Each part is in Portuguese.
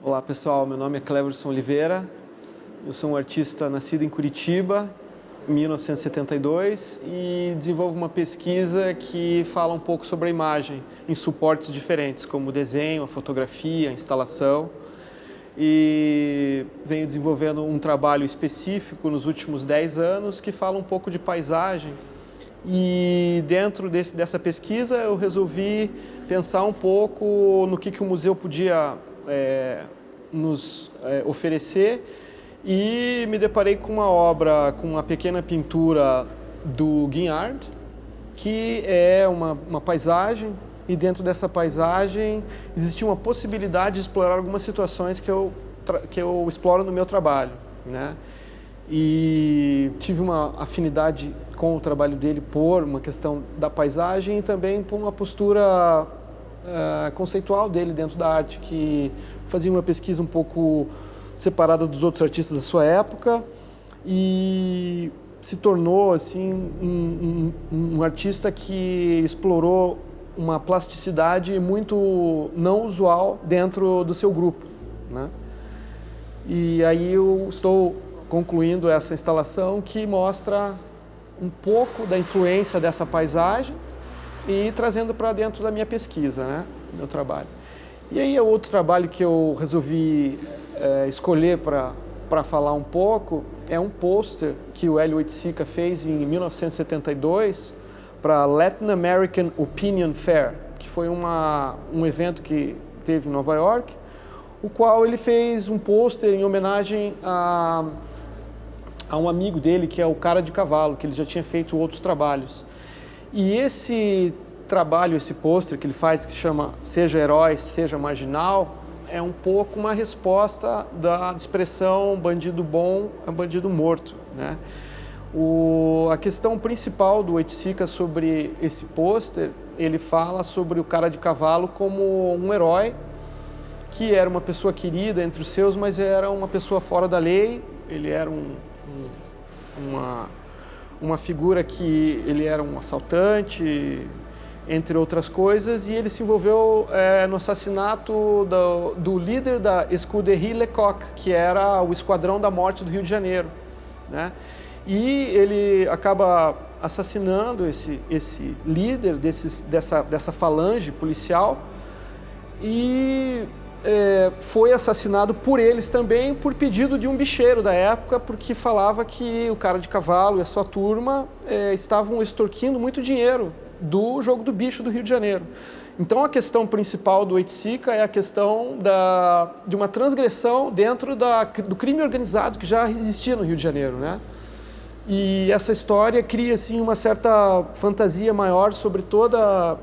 Olá pessoal, meu nome é Cleverson Oliveira, eu sou um artista nascido em Curitiba, em 1972 e desenvolvo uma pesquisa que fala um pouco sobre a imagem em suportes diferentes, como o desenho, a fotografia, a instalação, e venho desenvolvendo um trabalho específico nos últimos 10 anos que fala um pouco de paisagem. E dentro dessa pesquisa eu resolvi pensar um pouco no que o museu podia nos oferecer, e me deparei com uma obra, com uma pequena pintura do Guignard, que é uma paisagem, e dentro dessa paisagem existia uma possibilidade de explorar algumas situações que eu exploro no meu trabalho, né? E tive uma afinidade com o trabalho dele por uma questão da paisagem e também por uma postura conceitual dele dentro da arte, que fazia uma pesquisa um pouco separada dos outros artistas da sua época e se tornou assim um artista que explorou uma plasticidade muito não usual dentro do seu grupo, né? E aí eu estou concluindo essa instalação que mostra um pouco da influência dessa paisagem e trazendo para dentro da minha pesquisa, né, do meu trabalho. E aí outro trabalho que eu resolvi escolher para falar um pouco é um pôster que o Hélio Oiticica fez em 1972 para a Latin American Opinion Fair, que foi um evento que teve em Nova York, o qual ele fez um pôster em homenagem a um amigo dele, que é o Cara de Cavalo, que ele já tinha feito outros trabalhos. E esse trabalho, esse pôster que ele faz, que se chama Seja Herói, Seja Marginal, é um pouco uma resposta da expressão bandido bom é bandido morto, né? A questão principal do Oiticica sobre esse pôster, ele fala sobre o Cara de Cavalo como um herói, que era uma pessoa querida entre os seus, mas era uma pessoa fora da lei. Ele era uma figura que ele era um assaltante, entre outras coisas, e ele se envolveu no assassinato do líder da Escuderie Lecoq, que era o Esquadrão da Morte do Rio de Janeiro, né? E ele acaba assassinando esse líder dessa falange policial, e foi assassinado por eles também, por pedido de um bicheiro da época, porque falava que o Cara de Cavalo e a sua turma estavam extorquindo muito dinheiro do jogo do bicho do Rio de Janeiro. Então a questão principal do Oiticica é a questão de uma transgressão dentro do crime organizado que já existia no Rio de Janeiro, né? E essa história cria assim uma certa fantasia maior sobre toda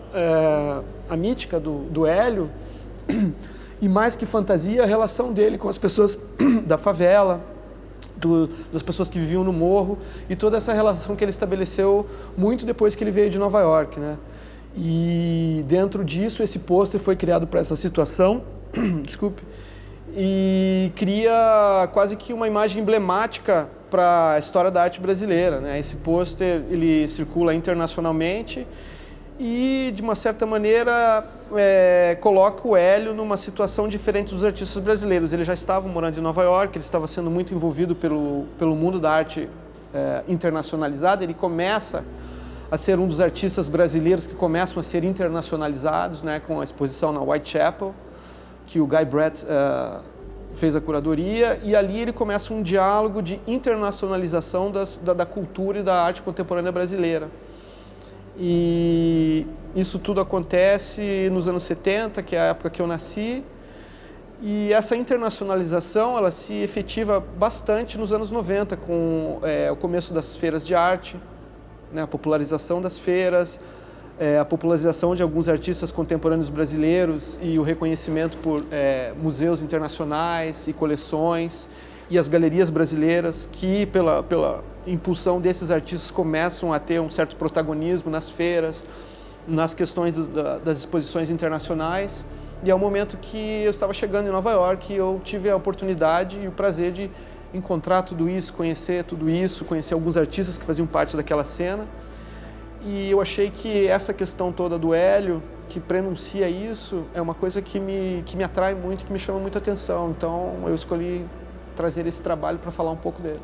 a mítica do Hélio, e mais que fantasia, a relação dele com as pessoas da favela, das pessoas que viviam no morro, e toda essa relação que ele estabeleceu muito depois que ele veio de Nova York, né? E dentro disso, esse pôster foi criado para essa situação, desculpe, e cria quase que uma imagem emblemática para a história da arte brasileira, né? Esse pôster, ele circula internacionalmente e, de uma certa maneira, coloca o Hélio numa situação diferente dos artistas brasileiros. Ele já estava morando em Nova York, ele estava sendo muito envolvido pelo mundo da arte internacionalizada. Ele começa a ser um dos artistas brasileiros que começam a ser internacionalizados, né, com a exposição na Whitechapel, que o Guy Brett fez a curadoria, e ali ele começa um diálogo de internacionalização da cultura e da arte contemporânea brasileira. E isso tudo acontece nos anos 70, que é a época que eu nasci, e essa internacionalização ela se efetiva bastante nos anos 90, com o começo das feiras de arte, né, a popularização das feiras, a popularização de alguns artistas contemporâneos brasileiros e o reconhecimento por museus internacionais e coleções, e as galerias brasileiras que, pela impulsão desses artistas, começam a ter um certo protagonismo nas feiras, nas questões das exposições internacionais. E é o momento que eu estava chegando em Nova York e eu tive a oportunidade e o prazer de encontrar tudo isso, conhecer alguns artistas que faziam parte daquela cena. E eu achei que essa questão toda do Hélio que prenuncia isso é uma coisa que me atrai muito, que me chama muita atenção. Então eu escolhi trazer esse trabalho para falar um pouco dele.